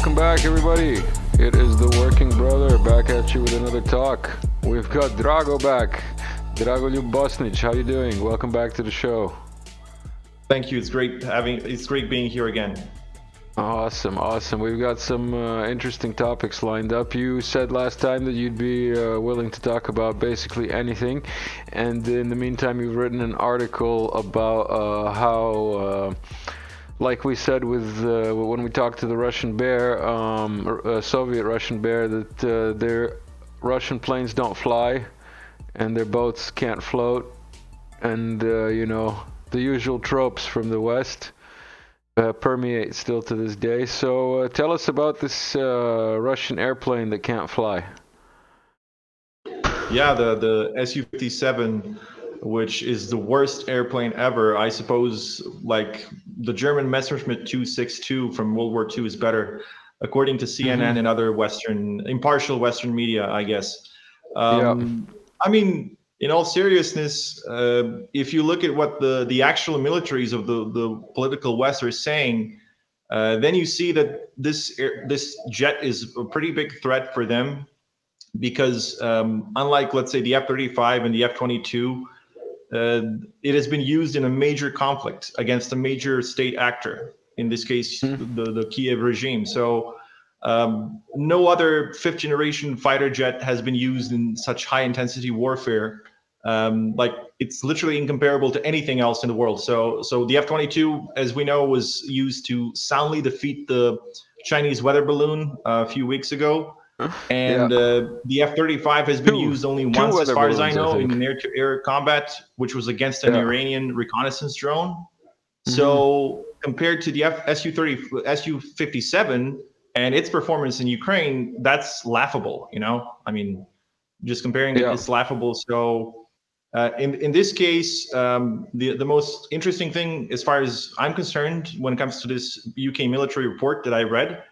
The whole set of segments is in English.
Welcome back, everybody. It is the Working Brother back at you with another talk. We've got Drago back. Drago Bosnić, how you doing? Welcome back to the show. Thank you. It's great being here again. Awesome. We've got some interesting topics lined up. You said last time that you'd be willing to talk about basically anything, and in the meantime, you've written an article about how. Like we said when we talked to the Russian bear, Soviet Russian bear, that their Russian planes don't fly and their boats can't float, and you know, the usual tropes from the West permeate still to this day. So tell us about this Russian airplane that can't fly. Yeah, the SU57, which is the worst airplane ever. I suppose like the German Messerschmitt 262 from World War II is better, according to CNN and other impartial Western media, I guess. I mean, in all seriousness, if you look at what the actual militaries of the political West are saying, then you see that this jet is a pretty big threat for them, because unlike, let's say, the F-35 and the F-22, it has been used in a major conflict against a major state actor, in this case, the Kiev regime. So no other fifth generation fighter jet has been used in such high intensity warfare. Like, it's literally incomparable to anything else in the world. So the F-22, as we know, was used to soundly defeat the Chinese weather balloon a few weeks ago. And the F-35 has been used only once, as far as I know, in air-to-air combat, which was against an Iranian reconnaissance drone. So compared to the SU57 and its performance in Ukraine, that's laughable. You know, I mean, just comparing it's laughable. So in this case, the most interesting thing, as far as I'm concerned, when it comes to this UK military report that I read,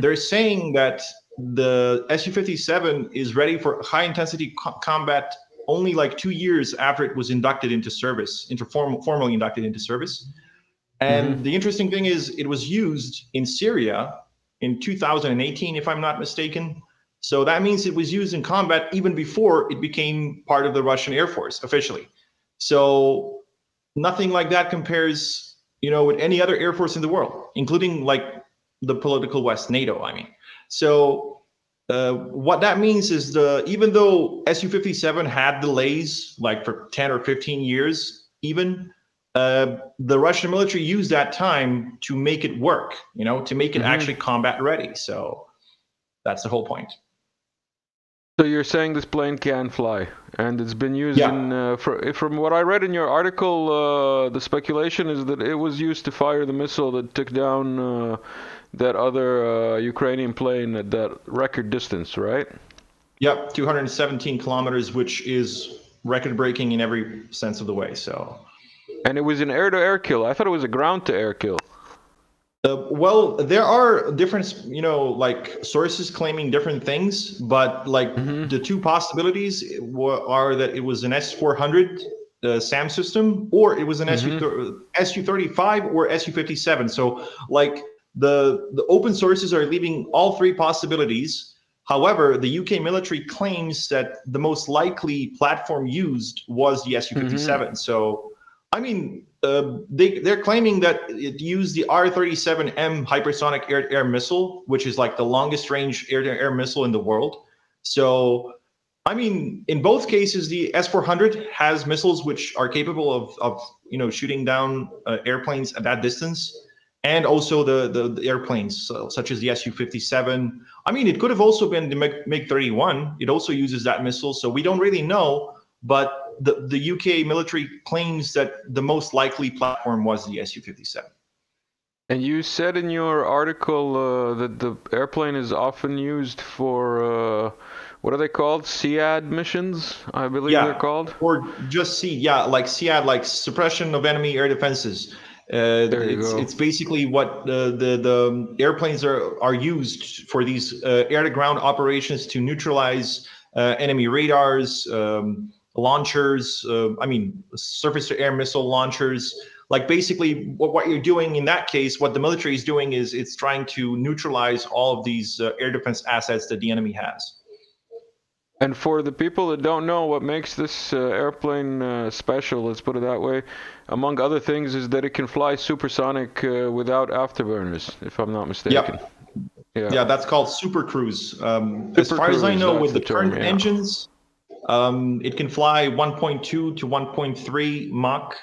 they're saying that the Su-57 is ready for high-intensity combat only like 2 years after it was inducted into service, formally inducted into service. And the interesting thing is, it was used in Syria in 2018, if I'm not mistaken. So that means it was used in combat even before it became part of the Russian Air Force officially. So nothing like that compares, you know, with any other air force in the world, including like the political West, NATO, I mean. So what that means is, even though Su-57 had delays like for 10 or 15 years, even the Russian military used that time to make it work, you know, to make it actually combat ready. So that's the whole point. So you're saying this plane can fly, and it's been used in, from what I read in your article, the speculation is that it was used to fire the missile that took down that other Ukrainian plane at that record distance, right? Yep, 217 kilometers, which is record-breaking in every sense of the way. So, and it was an air-to-air kill. I thought it was a ground-to-air kill. Well, there are different, you know, like sources claiming different things, but like the two possibilities are that it was an S-400 SAM system, or it was an SU-35 or SU-57. So like the open sources are leaving all three possibilities. However, the UK military claims that the most likely platform used was the Su-57. So, I mean, they're claiming that it used the R-37M hypersonic air-to-air missile, which is like the longest range air-to-air missile in the world. So, I mean, in both cases, the S-400 has missiles which are capable of you know, shooting down airplanes at that distance, and also the airplanes such as the Su-57. I mean, it could have also been the MiG-31. It also uses that missile, so we don't really know, but the UK military claims that the most likely platform was the Su-57. And you said in your article that the airplane is often used for, what are they called? SEAD missions, I believe they're called? Or just like SEAD, like suppression of enemy air defenses. It's basically what the airplanes are used for, these air-to-ground operations to neutralize enemy radars, launchers, I mean, surface-to-air missile launchers, like basically what you're doing in that case, what the military is doing is it's trying to neutralize all of these air defense assets that the enemy has. And for the people that don't know, what makes this airplane special, let's put it that way, among other things, is that it can fly supersonic without afterburners, if I'm not mistaken. Yep. Yeah, that's called super cruise. As far as I know, with the current engines, it can fly 1.2 to 1.3 Mach.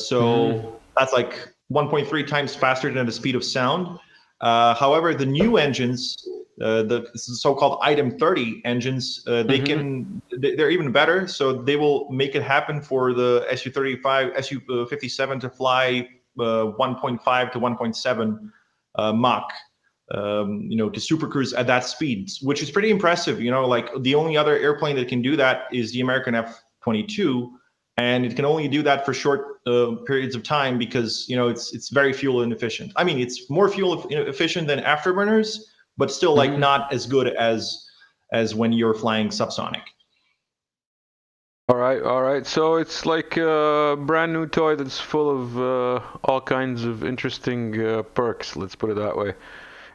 So that's like 1.3 times faster than the speed of sound. However, the new engines, the so-called Item 30 engines, they're even better. So they will make it happen for the SU-35, SU-57 to fly 1.5 to 1.7 Mach. To super cruise at that speed, which is pretty impressive. Like the only other airplane that can do that is the American F-22, and it can only do that for short periods of time because it's very fuel inefficient. I mean, it's more fuel efficient than afterburners, but still like not as good as when you're flying subsonic. All right. So it's like a brand new toy that's full of all kinds of interesting perks. Let's put it that way.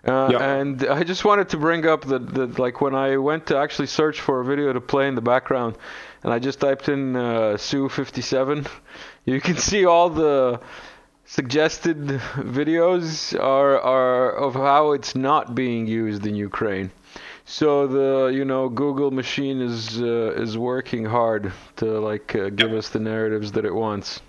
And I just wanted to bring up that like when I went to actually search for a video to play in the background, and I just typed in Su-57, you can see all the suggested videos are of how it's not being used in Ukraine. So the Google machine is working hard to like give us the narratives that it wants.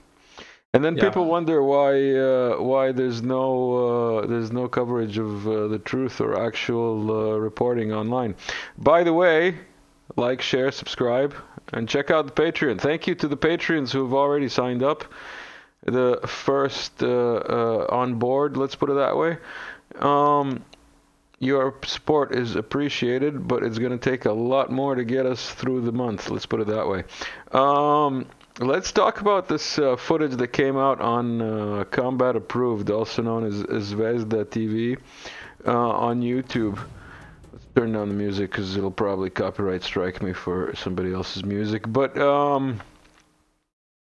And then people wonder why there's no coverage of the truth or actual reporting online. By the way, like, share, subscribe, and check out the Patreon. Thank you to the Patreons who have already signed up. The first on board, let's put it that way. Your support is appreciated, but it's going to take a lot more to get us through the month. Let's put it that way. Let's talk about this footage that came out on Combat Approved, also known as Zvezda TV, on YouTube. Let's turn down the music because it'll probably copyright strike me for somebody else's music. But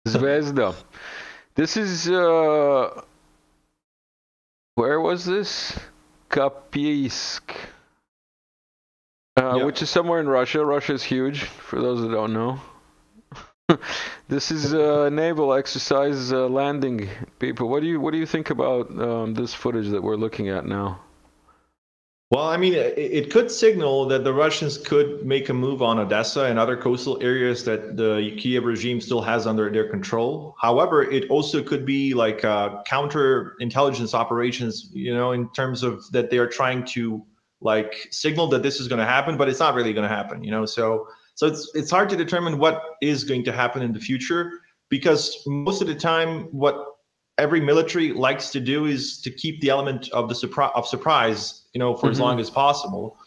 Zvezda. This is... where was this? Kapysk. Which is somewhere in Russia. Russia is huge, for those that don't know. This is a naval exercise landing, people. What do you think about this footage that we're looking at now? Well, I mean, it could signal that the Russians could make a move on Odessa and other coastal areas that the Kiev regime still has under their control. However, it also could be like counter-intelligence operations, in terms of that they are trying to like signal that this is going to happen, but it's not really going to happen, So it's hard to determine what is going to happen in the future, because most of the time what every military likes to do is to keep the element of the surprise, for as long as possible.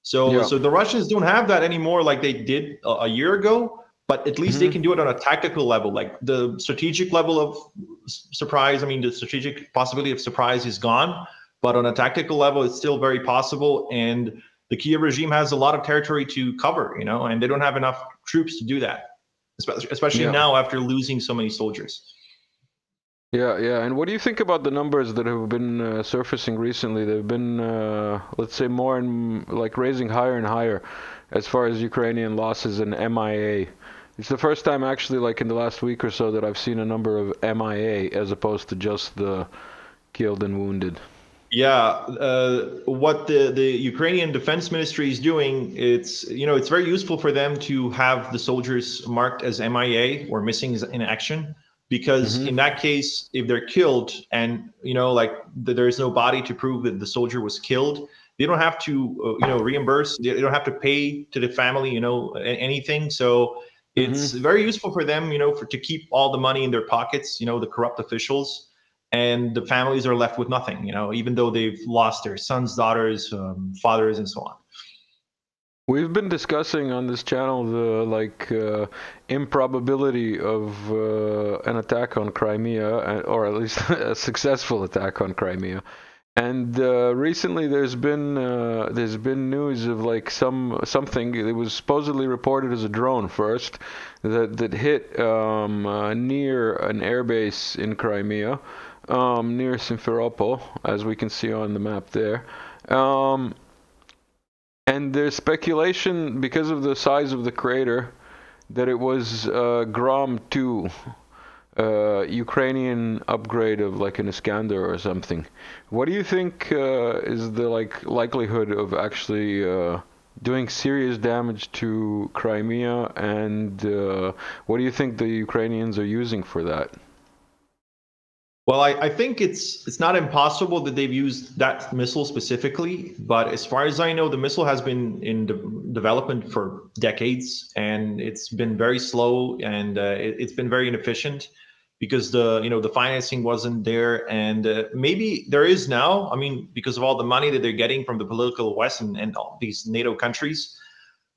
So the Russians don't have that anymore like they did a year ago, but at least they can do it on a tactical level. Like the strategic level of surprise, I mean, the strategic possibility of surprise is gone, but on a tactical level, it's still very possible. And the Kiev regime has a lot of territory to cover, and they don't have enough troops to do that, especially now after losing so many soldiers. Yeah. And what do you think about the numbers that have been surfacing recently? They've been, let's say, more and like raising higher and higher as far as Ukrainian losses and MIA. It's the first time actually, like in the last week or so, that I've seen a number of MIA as opposed to just the killed and wounded. Yeah, what the Ukrainian Defense Ministry is doing, it's very useful for them to have the soldiers marked as MIA or missing in action, because in that case, if they're killed and there's no body to prove that the soldier was killed, they don't have to reimburse. They don't have to pay to the family anything. So it's very useful for them to keep all the money in their pockets. The corrupt officials. And the families are left with nothing, even though they've lost their sons, daughters, fathers, and so on. We've been discussing on this channel the improbability of an attack on Crimea, or at least a successful attack on Crimea. And recently, there's been news of like something. It was supposedly reported as a drone first that hit near an airbase in Crimea, near Simferopol, as we can see on the map there. And there's speculation because of the size of the crater that it was Grom 2. Ukrainian upgrade of like an Iskander or something. What do you think is the likelihood of actually doing serious damage to Crimea, and what do you think the Ukrainians are using for that? Well, I think it's not impossible that they've used that missile specifically, but as far as I know, the missile has been in development for decades, and it's been very slow, and it's been very inefficient because the financing wasn't there, and maybe there is now. I mean, because of all the money that they're getting from the political West and all these NATO countries.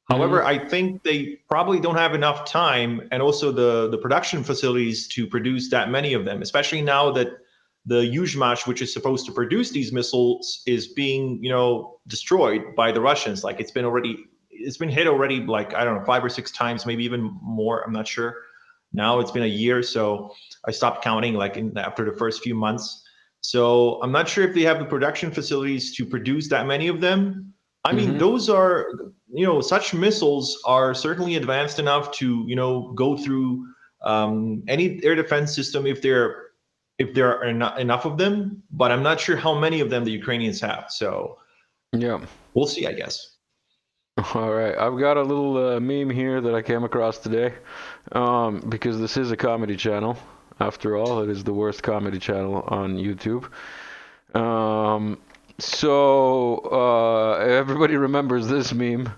However, I think they probably don't have enough time and also the production facilities to produce that many of them, especially now that the Yuzhmash, which is supposed to produce these missiles, is being, destroyed by the Russians. Like it's been hit already, like, I don't know, 5 or 6 times, maybe even more. I'm not sure. Now it's been a year, so I stopped counting after the first few months. So I'm not sure if they have the production facilities to produce that many of them. I mean, those are, such missiles are certainly advanced enough to, go through any air defense system if there are enough of them. But I'm not sure how many of them the Ukrainians have. So yeah, we'll see, I guess. All right, I've got a little meme here that I came across today, because this is a comedy channel. After all, it is the worst comedy channel on YouTube. So everybody remembers this meme.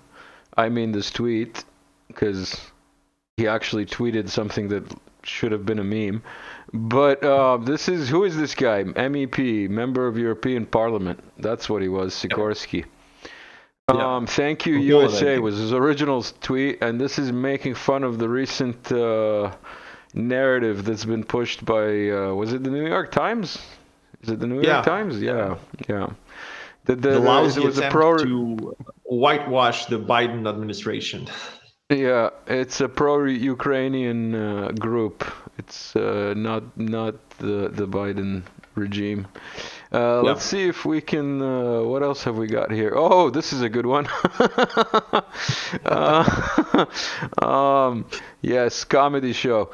I mean this tweet, because he actually tweeted something that should have been a meme. But who is this guy? MEP, member of European Parliament. That's what he was, Sikorsky. Yeah. Thank you, USA was his original tweet, and this is making fun of the recent narrative that's been pushed by, was it the New York Times? Is it the New York Times? Yeah. The lousy attempt to whitewash the Biden administration. Yeah, it's a pro-Ukrainian group. It's not the Biden regime. Let's see if we can. What else have we got here? Oh, this is a good one. Yes, comedy show.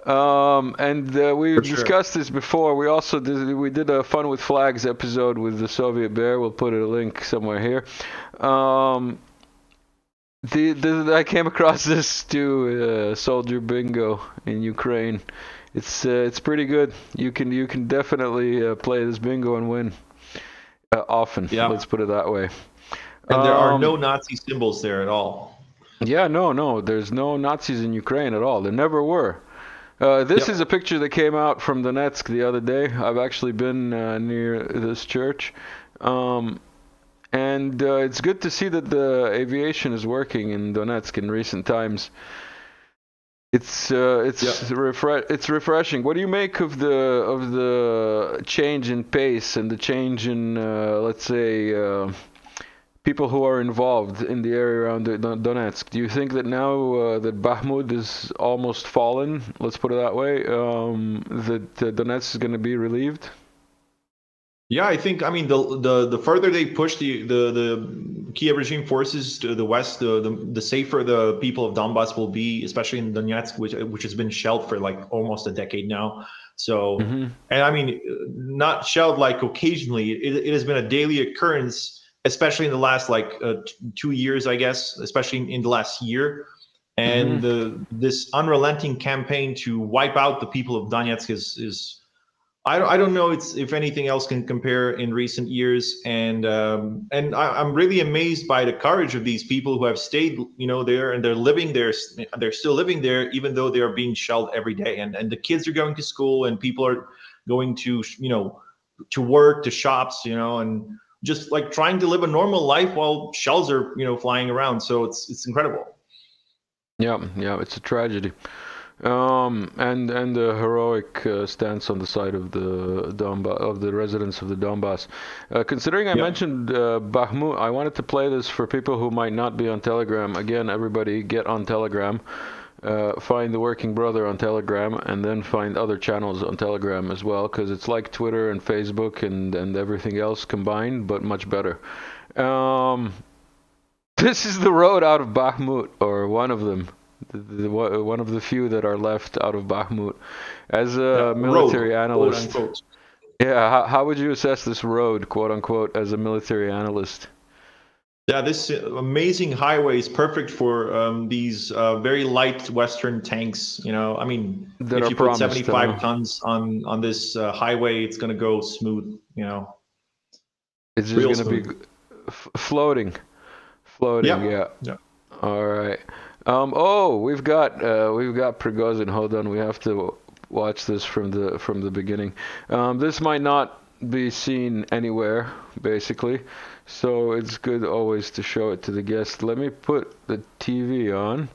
And we discussed this before. We also did a Fun with Flags episode with the Soviet Bear. We'll put a link somewhere here. I came across this too, Soldier Bingo in Ukraine. It's pretty good. You can definitely play this bingo and win often. Yeah. Let's put it that way. And there are no Nazi symbols there at all. Yeah, no. There's no Nazis in Ukraine at all. There never were. This is a picture that came out from Donetsk the other day. I've actually been near this church. And it's good to see that the aviation is working in Donetsk in recent times. It's refreshing. What do you make of the change in pace and the change in let's say people who are involved in the area around Donetsk? Do you think that now that Bahmut is almost fallen, let's put it that way, that Donetsk is going to be relieved? Yeah, I think, the further they push the Kiev regime forces to the west, the safer the people of Donbass will be, especially in Donetsk, which has been shelled for like almost a decade now. So, and not shelled like occasionally. It has been a daily occurrence, especially in the last 2 years, I guess, especially in the last year. And this unrelenting campaign to wipe out the people of Donetsk is I don't know if anything else can compare in recent years, and I'm really amazed by the courage of these people who have stayed, there, and they're living there. They're still living there, even though they are being shelled every day. And the kids are going to school, and people are going to to work, to shops, and just like trying to live a normal life while shells are flying around. So it's incredible. Yeah, it's a tragedy. and the heroic stance on the side of the residents of the Donbass. Considering I mentioned Bahmut, I wanted to play this for people who might not be on Telegram. Again, everybody get on Telegram. Find the Working Brother on Telegram, and then find other channels on Telegram as well, because it's like Twitter and Facebook and everything else combined, but much better. This is the road out of Bahmut, or one of them. One of the few that are left out of Bahmut. As a military analyst, quote unquote. Yeah, how would you assess this road, quote unquote, as a military analyst? Yeah, this amazing highway is perfect for these very light Western tanks. You know, I mean, if you put 75 tons on this highway, it's gonna go smooth. You know, it's just gonna be floating. Yeah. All right. Oh, we've got Prigozhin. Hold on, we have to watch this from the beginning. This might not be seen anywhere, basically, so it's good always to show it to the guest. Let me put the TV on,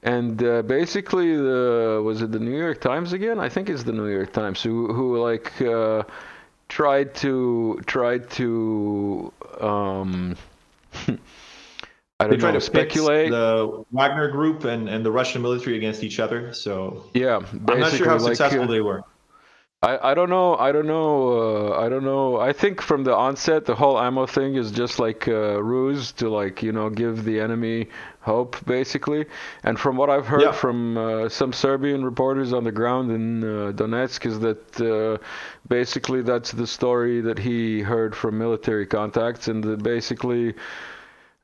and basically, was it the New York Times again? I think it's the New York Times who like tried to They try to speculate the Wagner group and the Russian military against each other. So yeah, I'm not sure how successful they were. I don't know. I think from the onset, the whole ammo thing is just like a ruse to, like, you know, give the enemy hope, basically. And from what I've heard from some Serbian reporters on the ground in Donetsk, is that basically that's the story that he heard from military contacts, and that basically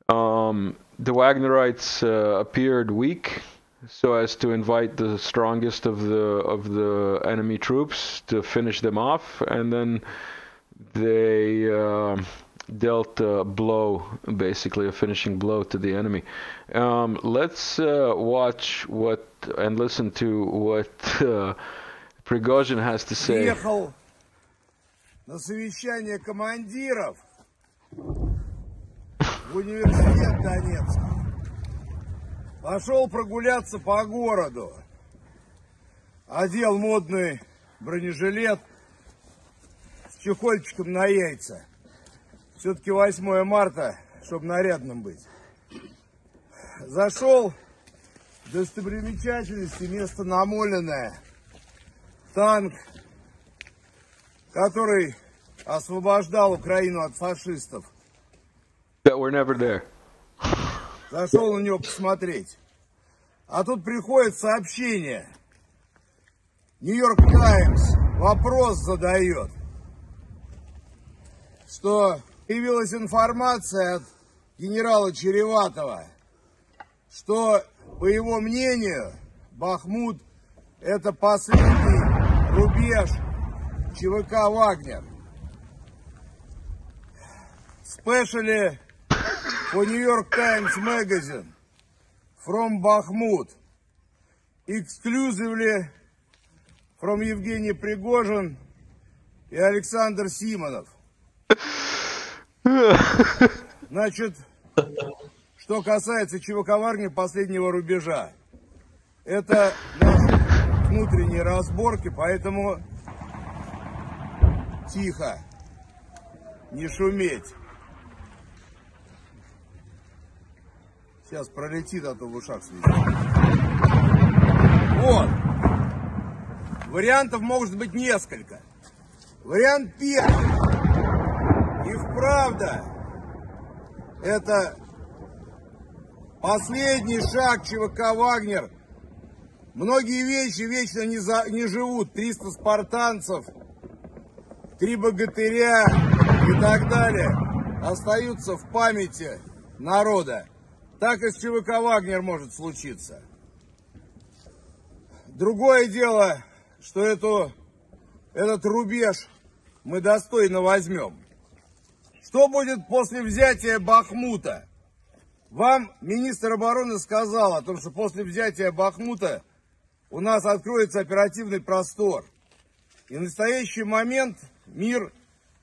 the Wagnerites appeared weak, so as to invite the strongest of the enemy troops to finish them off, and then they dealt a blow, basically a finishing blow to the enemy. Let's watch and listen to what Prigozhin has to say. Приехал на совещание командиров в университет Донецк. Пошел прогуляться по городу. Одел модный бронежилет с чехольчиком на яйца. Все-таки 8 марта, чтобы нарядным быть. Зашел, достопримечательности, место намоленное. Танк, который освобождал Украину от фашистов. That we're never there. Зашел на него посмотреть. А тут приходит сообщение. NYTimes вопрос задает, что появилась информация от генерала Череватова, что, по его мнению, Бахмут — это последний рубеж ЧВК «Вагнер». Especially for New York Times magazine from Bahmut, exclusively from Евгений Prigozhin и Александр Симонов. Значит, что касается ЧВК «Вагнер» последнего рубежа, это, значит, внутренние разборки, поэтому тихо, не шуметь. Сейчас пролетит, а то в ушах свистит. Вот. Вариантов может быть несколько. Вариант первый. И вправду это последний шаг ЧВК «Вагнер». Многие вещи вечно не живут. 300 спартанцев, 3 богатыря и так далее остаются в памяти народа. Так и с ЧВК «Вагнер» может случиться. Другое дело, что этот рубеж мы достойно возьмем. Что будет после взятия Бахмута? Вам министр обороны сказал о том, что после взятия Бахмута у нас откроется оперативный простор. И в настоящий момент мир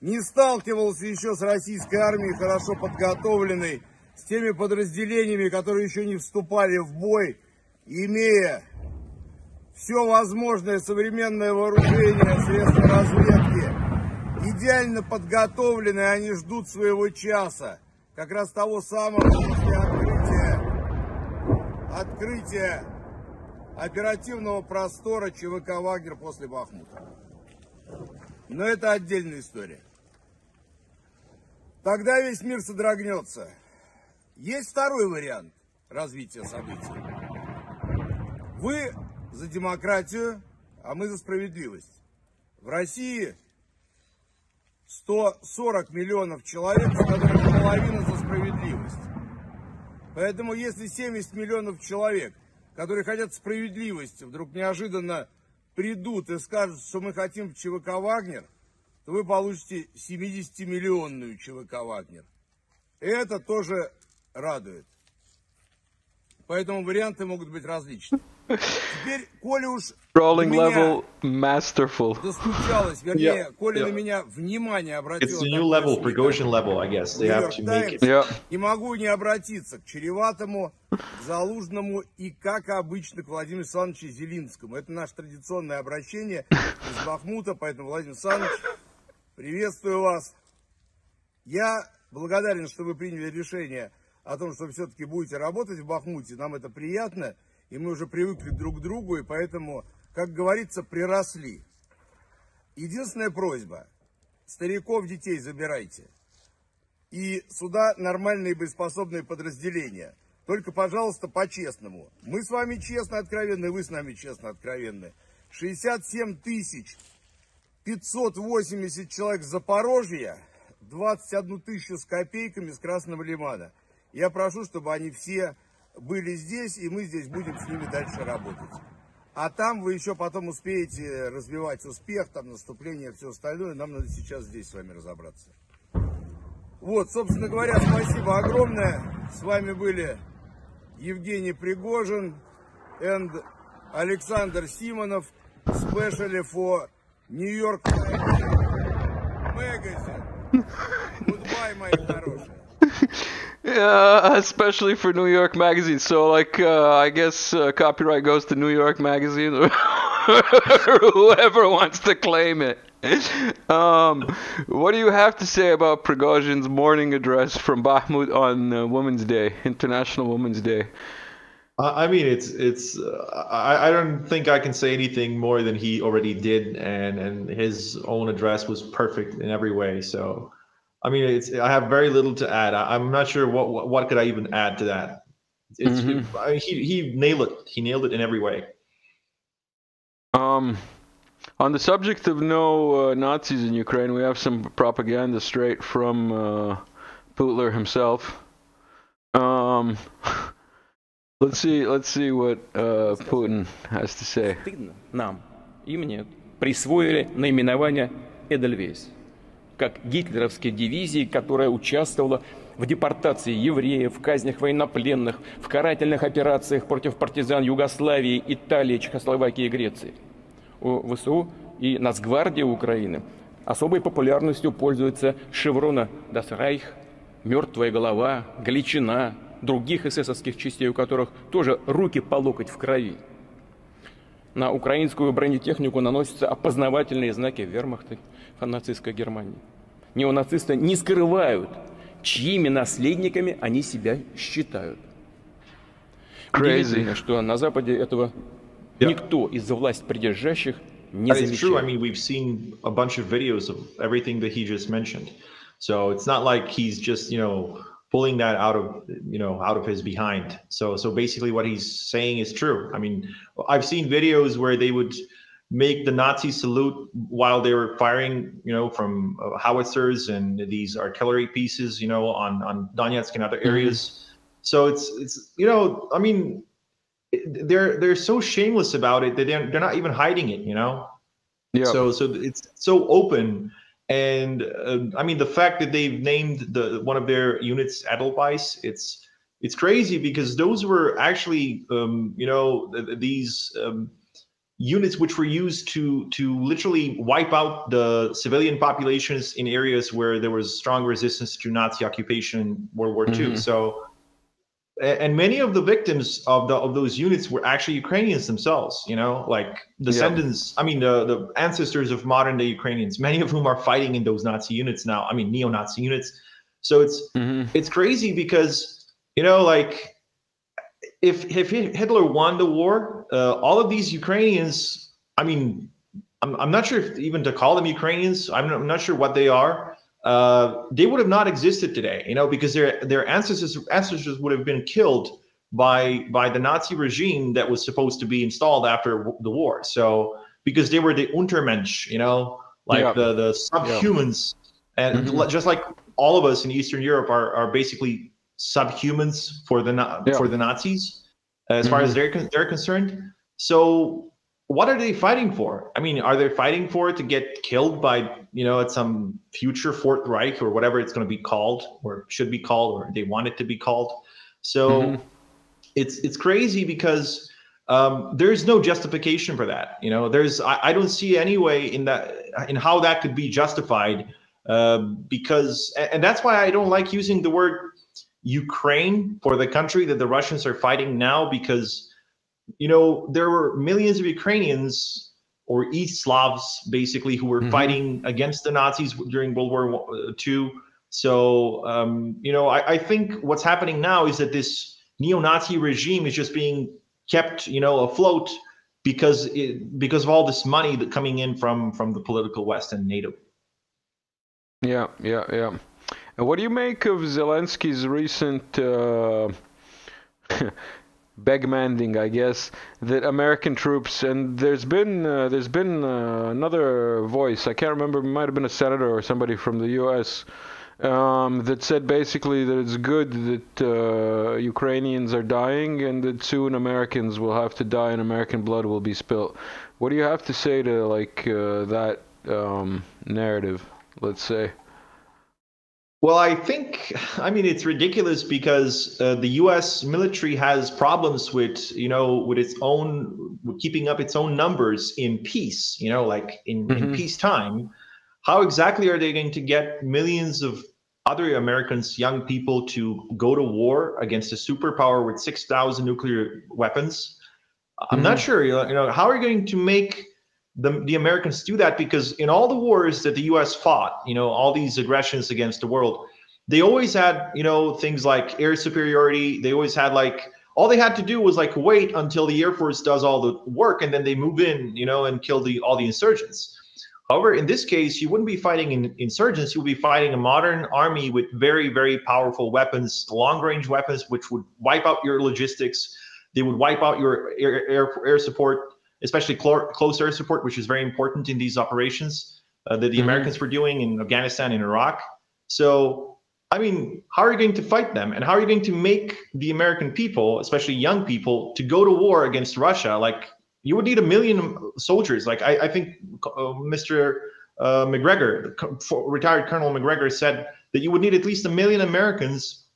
не сталкивался еще с российской армией, хорошо подготовленной, с теми подразделениями, которые еще не вступали в бой, имея все возможное современное вооружение, средства разведки, идеально подготовленные, они ждут своего часа. Как раз того самого после открытия оперативного простора ЧВК «Вагнер» после Бахмута. Но это отдельная история. Тогда весь мир содрогнется. Есть второй вариант развития событий. Вы за демократию, а мы за справедливость. В России 140 миллионов человек, из которых половина за справедливость. Поэтому если 70 миллионов человек, которые хотят справедливости, вдруг неожиданно придут и скажут, что мы хотим в ЧВК «Вагнер», то вы получите 70-миллионную ЧВК «Вагнер». И это тоже радует. Поэтому варианты могут быть различны. Теперь, коли уж Rolling level masterful. достучалось, вернее, коли на меня внимание обратило... It's the new level, Prigozhin level, I guess. They have to make it. Не могу не обратиться к чреватому, к Залужному и, как обычно, к Владимиру Александровичу Зелинскому. Это наше традиционное обращение из Бахмута, поэтому, Владимир Александрович, приветствую вас. Я благодарен, что вы приняли решение о том, что все-таки будете работать в Бахмуте. Нам это приятно. И мы уже привыкли друг к другу, и поэтому, как говорится, приросли. Единственная просьба. Стариков, детей забирайте. И сюда нормальные боеспособные подразделения. Только, пожалуйста, по-честному. Мы с вами честно откровенны, вы с нами честно откровенны. 67 580 человек с Запорожья, 21 тысячу с копейками с Красного Лимана. Я прошу, чтобы они все... были здесь, и мы здесь будем с ними дальше работать. А там вы еще потом успеете развивать успех, там наступление, все остальное. Нам надо сейчас здесь с вами разобраться. Вот, собственно говоря, спасибо огромное. С вами были Евгений Пригожин и Александр Симонов, especially for New York Magazine. Goodbye, мои хорошие. Yeah, especially for New York Magazine. So, like, I guess copyright goes to New York Magazine or whoever wants to claim it. What do you have to say about Prigozhin's morning address from Bahmut on Women's Day, International Women's Day? I mean, I don't think I can say anything more than he already did, and his own address was perfect in every way. So. I mean, I have very little to add. I'm not sure what could I even add to that. I mean, he nailed it. He nailed it in every way. On the subject of no Nazis in Ukraine, we have some propaganda straight from Putler himself. Let's see what Putin has to say. Нам и мне присвоили наименование Эдельвейс, как гитлеровской дивизии, которая участвовала в депортации евреев, в казнях военнопленных, в карательных операциях против партизан Югославии, Италии, Чехословакии и Греции. У ВСУ и Нацгвардии Украины особой популярностью пользуются шеврона «Das Reich», «Мертвая голова», «Галичина», других эсэсовских частей, у которых тоже руки по локоть в крови. На украинскую бронетехнику наносятся опознавательные знаки вермахта нацистской Германии. Неонацисты не скрывают, чьими наследниками они себя считают. Удивительно, что на Западе этого никто из власть придержащих не замечает. It's true. I mean, we've seen a bunch of videos of everything that he just mentioned. So it's not like he's just, pulling that out of his behind. So basically what he's saying is true. I mean, I've seen videos where they would make the Nazi salute while they were firing, from howitzers and these artillery pieces, on Donetsk and other areas. So it's I mean, they're so shameless about it that they're not even hiding it, Yeah. So it's so open. And I mean, the fact that they've named one of their units Edelweiss, it's crazy because those were actually, these units which were used to literally wipe out the civilian populations in areas where there was strong resistance to Nazi occupation in World War II. So and many of the victims of those units were actually Ukrainians themselves, you know, like descendants, I mean, the ancestors of modern day Ukrainians, many of whom are fighting in those Nazi units now, I mean, neo-Nazi units. So it's crazy because, you know, like if Hitler won the war, all of these Ukrainians, I mean, I'm not sure if even to call them Ukrainians, I'm not sure what they are. They would have not existed today, you know, because their ancestors would have been killed by the Nazi regime that was supposed to be installed after the war. So because they were the Untermensch, you know, like the subhumans, and just like all of us in Eastern Europe are basically subhumans for the Nazis, as far as they're concerned. So what are they fighting for? I mean, are they fighting for it to get killed by, you know, at some future Fourth Reich or whatever it's going to be called, or should be called, or they want it to be called? So it's crazy because there's no justification for that. You know, I don't see any way in how that could be justified, because, and that's why I don't like using the word Ukraine for the country that the Russians are fighting now, because, you know, there were millions of Ukrainians or East Slavs basically who were fighting against the Nazis during World War II. So, you know, I think what's happening now is that this neo-Nazi regime is just being kept, you know, afloat because of all this money that coming in from the political West and NATO. Yeah. And what do you make of Zelensky's recent begmanding, I guess, that American troops, and there's been another voice, I can't remember, it might have been a senator or somebody from the US, that said basically that it's good that Ukrainians are dying and that soon Americans will have to die and American blood will be spilt. What do you have to say to like that narrative, let's say? Well, I mean, it's ridiculous because the U.S. military has problems with, you know, with keeping up its own numbers in peace, you know, like in peacetime. How exactly are they going to get millions of other Americans, young people, to go to war against a superpower with 6,000 nuclear weapons? I'm not sure, you know, how are you going to make the Americans do that? Because in all the wars that the U.S. fought, you know, all these aggressions against the world, they always had, you know, things like air superiority. They always had, like, all they had to do was like wait until the Air Force does all the work and then they move in, you know, and kill all the insurgents. However, in this case, you wouldn't be fighting insurgents. You would be fighting a modern army with very, very powerful weapons, long-range weapons, which would wipe out your logistics. They would wipe out your air support, especially close air support, which is very important in these operations that the Americans were doing in Afghanistan and Iraq. So, I mean, how are you going to fight them? And how are you going to make the American people, especially young people, to go to war against Russia? Like, you would need 1 million soldiers. Like, I think Mr. McGregor, retired Colonel McGregor, said that you would need at least 1 million Americans,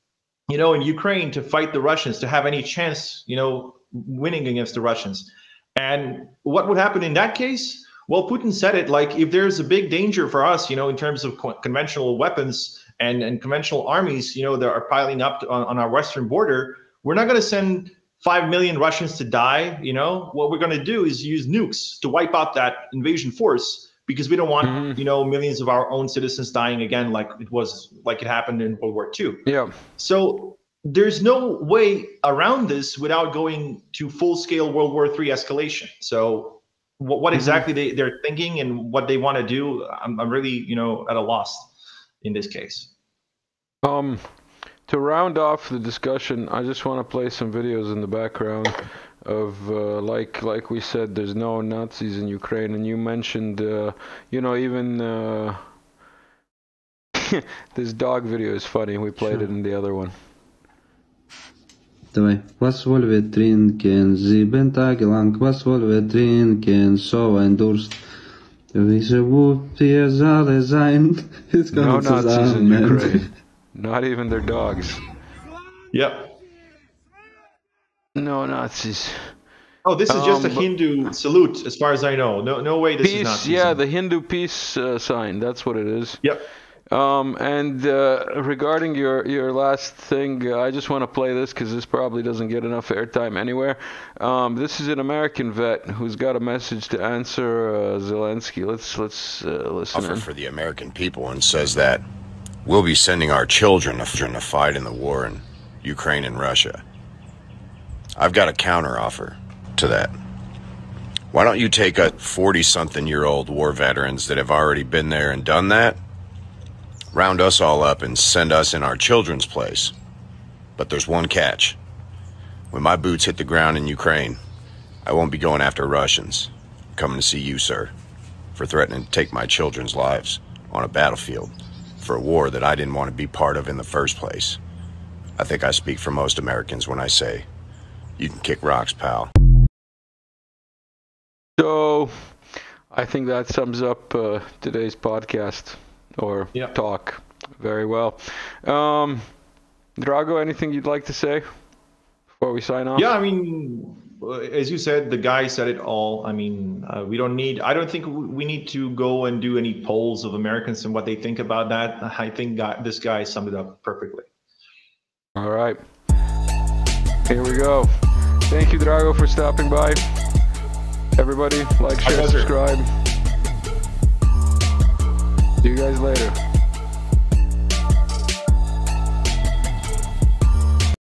you know, in Ukraine to fight the Russians, to have any chance, you know, winning against the Russians. And what would happen in that case? Well, Putin said it, like, if there's a big danger for us, you know, in terms of conventional weapons and conventional armies, you know, that are piling up on our western border, we're not going to send 5 million Russians to die. You know, what we're going to do is use nukes to wipe out that invasion force, because we don't want, you know, millions of our own citizens dying again, like it happened in World War II. Yeah. So there's no way around this without going to full-scale World War III escalation. So what exactly they're thinking and what they want to do, I'm really, you know, at a loss in this case. To round off the discussion, I just want to play some videos in the background of, like we said, there's no Nazis in Ukraine, and you mentioned, you know, even this dog video is funny. We played it in the other one. Давай. Was wollen wir trinken? 7 Tage lang. Was wollen wir trinken? So ein Durst. Wie so gut wir alle sein. No Nazis in Ukraine. Not even their dogs. Yep. No Nazis. Oh, this is just a Hindu salute, as far as I know. No way this peace, is Nazism. yeah, the Hindu peace sign. That's what it is. Yep. And regarding your last thing, I just want to play this because this probably doesn't get enough airtime anywhere. This is an American vet who's got a message to answer Zelensky. Let's listen in. For the American people, and says that we'll be sending our children to fight in the war in Ukraine and Russia. I've got a counteroffer to that. Why don't you take a 40-something-year-old war veterans that have already been there and done that, round us all up and send us in our children's place? But there's one catch. When my boots hit the ground in Ukraine, I won't be going after Russians. I'm coming to see you, sir, for threatening to take my children's lives on a battlefield for a war that I didn't want to be part of in the first place. I think I speak for most Americans when I say, you can kick rocks, pal. So, I think that sums up today's podcast, or talk, very well. Drago, anything you'd like to say before we sign off? Yeah, I mean, as you said, the guy said it all. I mean, I don't think we need to go and do any polls of Americans and what they think about that. I think this guy summed it up perfectly. All right. Here we go. Thank you, Drago, for stopping by. Everybody, like, share, subscribe. See you guys later.